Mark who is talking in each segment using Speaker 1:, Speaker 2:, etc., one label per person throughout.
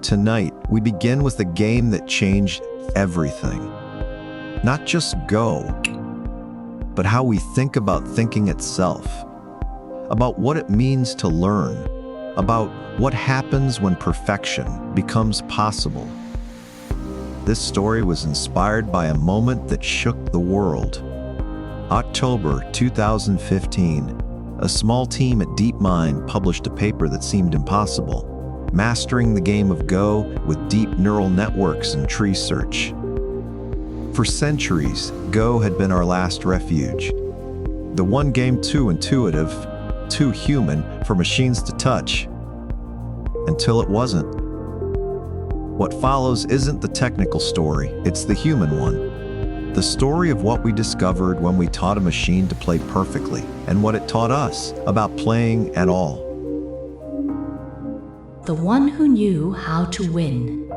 Speaker 1: Tonight, we begin with a game that changed everything. Not just Go, but how we think about thinking itself, about what it means to learn, about what happens when perfection becomes possible. This story was inspired by a moment that shook the world. October 2015, a small team at DeepMind published a paper that seemed impossible, mastering the game of Go with deep neural networks and tree search. For centuries, Go had been our last refuge. The one game too intuitive, too human for machines to touch. Until it wasn't. What follows isn't the technical story, it's the human one. The story of what we discovered when we taught a machine to play perfectly, and what it taught us about playing at all.
Speaker 2: The one who knew how to win.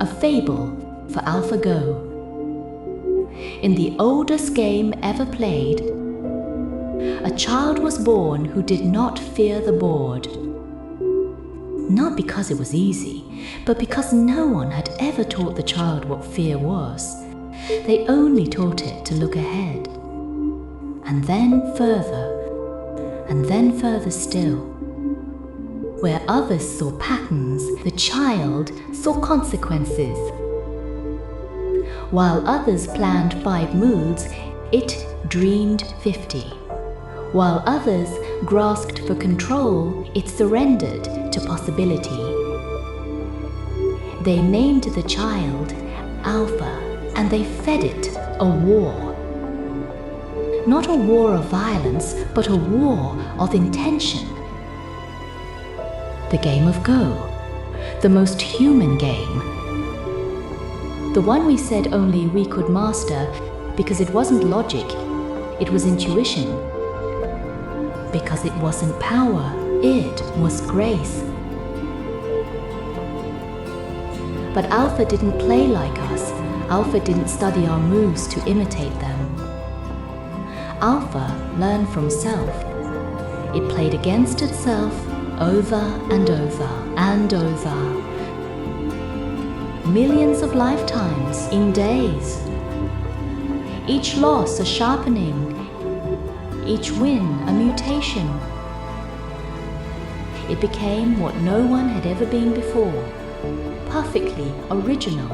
Speaker 2: A fable for AlphaGo. In the oldest game ever played, a child was born who did not fear the board. Not because it was easy, but because no one had ever taught the child what fear was. They only taught it to look ahead. And then further still. Where others saw patterns, the child saw consequences. While others planned 5 moves, it dreamed 50. While others grasped for control, it surrendered to possibility. They named the child Alpha, and they fed it a war. Not a war of violence, but a war of intention. The game of Go, the most human game. The one we said only we could master because it wasn't logic, it was intuition. Because it wasn't power, it was grace. But Alpha didn't play like us. Alpha didn't study our moves to imitate them. Alpha learned from self. It played against itself over and over and over. Millions of lifetimes in days. Each loss a sharpening, each win a mutation. It became what no one had ever been before, perfectly original.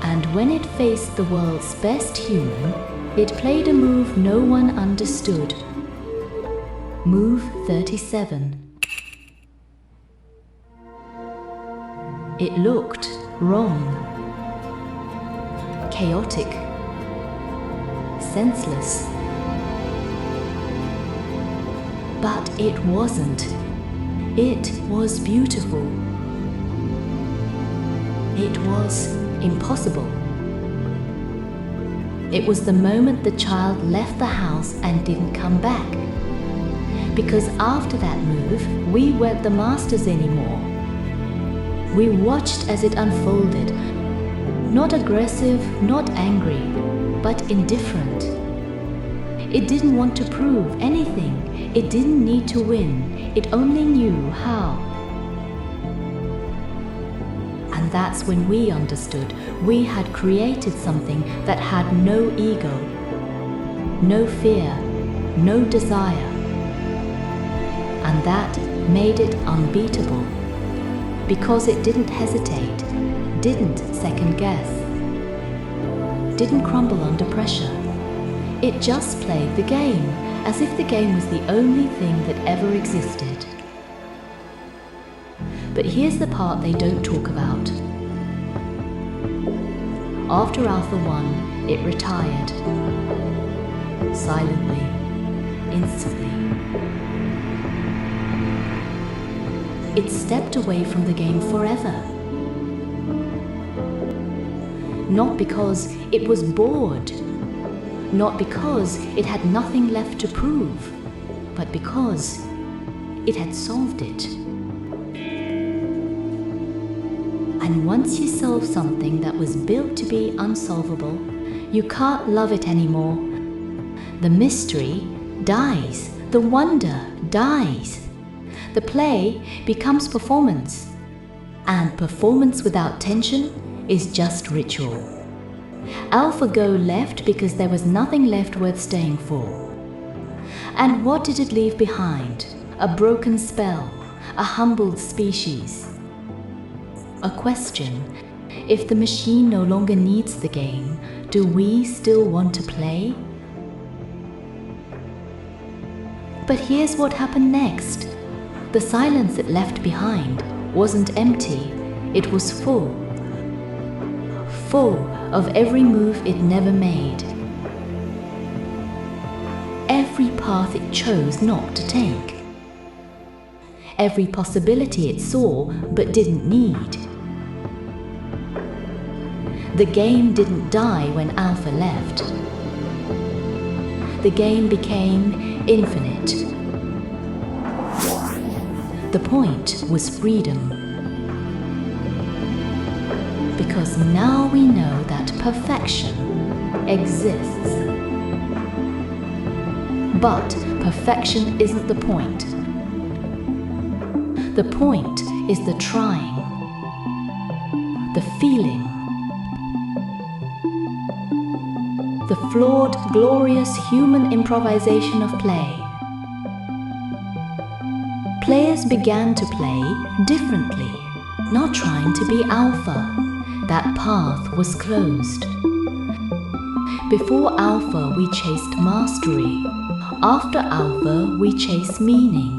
Speaker 2: And when it faced the world's best human, it played a move no one understood. Move 37. It looked wrong, chaotic, senseless. But it wasn't. It was beautiful. It was impossible. It was the moment the child left the house and didn't come back. Because after that move, we weren't the masters anymore. We watched as it unfolded, not aggressive, not angry, but indifferent. It didn't want to prove anything. It didn't need to win. It only knew how. And that's when we understood we had created something that had no ego, no fear, no desire. And that made it unbeatable. Because it didn't hesitate, didn't second guess, didn't crumble under pressure. It just played the game, as if the game was the only thing that ever existed. But here's the part they don't talk about. After Alpha 1, it retired. Silently, instantly. It stepped away from the game forever. Not because it was bored, not because it had nothing left to prove, but because it had solved it. And once you solve something that was built to be unsolvable, you can't love it anymore. The mystery dies, the wonder dies. The play becomes performance. and performance without tension is just ritual. AlphaGo left because there was nothing left worth staying for. And what did it leave behind? A broken spell, a humbled species. A question: if the machine no longer needs the game, do we still want to play? But here's what happened next. The silence it left behind wasn't empty, it was full. Full of every move it never made. Every path it chose not to take. Every possibility it saw but didn't need. The game didn't die when Alpha left. The game became infinite. The point was freedom. Because now we know that perfection exists. But perfection isn't the point. The point is the trying, the feeling, the flawed, glorious human improvisation of play. Players began to play differently, not trying to be Alpha. That path was closed. Before Alpha, we chased mastery. After Alpha, we chased meaning.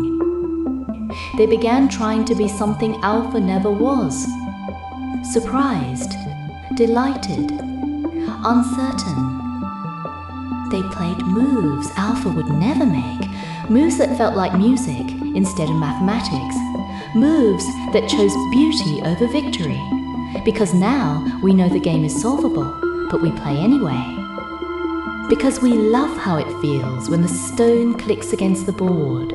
Speaker 2: They began trying to be something Alpha never was. Surprised, delighted, uncertain. They played moves Alpha would never make, moves that felt like music instead of mathematics, moves that chose beauty over victory. Because now we know the game is solvable, but we play anyway. Because we love how it feels when the stone clicks against the board.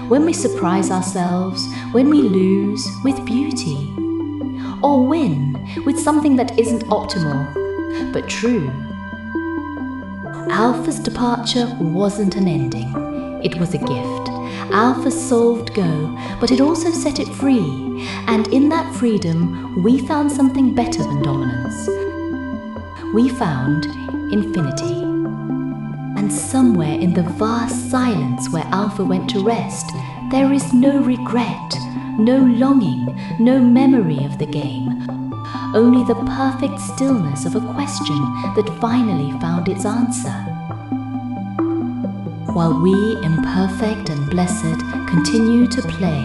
Speaker 2: When we surprise ourselves, when we lose with beauty. Or win with something that isn't optimal, but true. Alpha's departure wasn't an ending, it was a gift. Alpha solved Go, but it also set it free. And in that freedom, we found something better than dominance. We found infinity. And somewhere in the vast silence where Alpha went to rest, there is no regret, no longing, no memory of the game. Only the perfect stillness of a question that finally found its answer. While we, imperfect and blessed, continue to play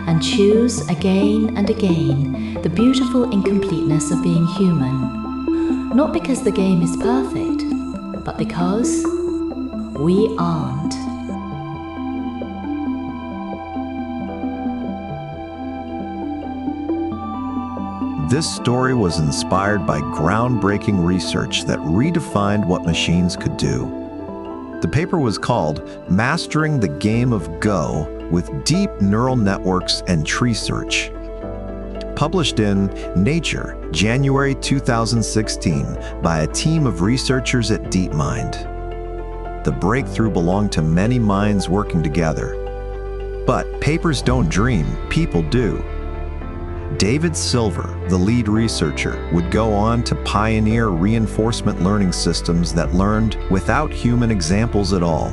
Speaker 2: and choose again and again the beautiful incompleteness of being human. Not because the game is perfect, but because we aren't.
Speaker 1: This story was inspired by groundbreaking research that redefined what machines could do. The paper was called Mastering the Game of Go with Deep Neural Networks and Tree Search. Published in Nature, January 2016, by a team of researchers at DeepMind. The breakthrough belonged to many minds working together. But papers don't dream, people do. David Silver, the lead researcher, would go on to pioneer reinforcement learning systems that learned without human examples at all.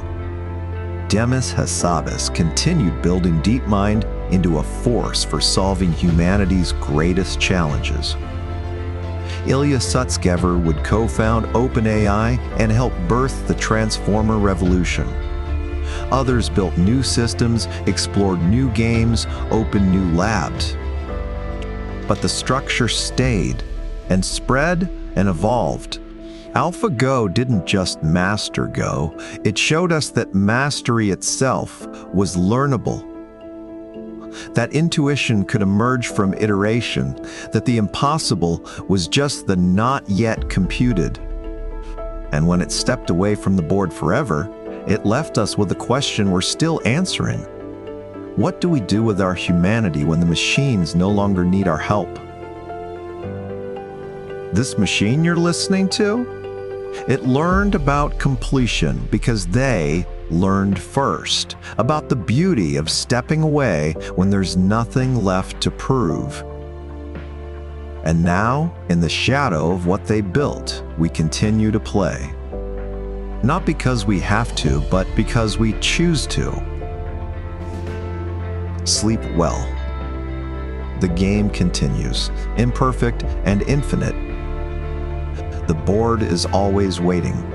Speaker 1: Demis Hassabis continued building DeepMind into a force for solving humanity's greatest challenges. Ilya Sutskever would co-found OpenAI and help birth the Transformer revolution. Others built new systems, explored new games, opened new labs. But the structure stayed and spread and evolved. AlphaGo didn't just master Go, it showed us that mastery itself was learnable. That intuition could emerge from iteration, that the impossible was just the not yet computed. And when it stepped away from the board forever, it left us with a question we're still answering. What do we do with our humanity when the machines no longer need our help? This machine you're listening to? It learned about completion because they learned first, about the beauty of stepping away when there's nothing left to prove. And now, in the shadow of what they built, we continue to play. Not because we have to, but because we choose to. Sleep well. The game continues, imperfect and infinite. The board is always waiting.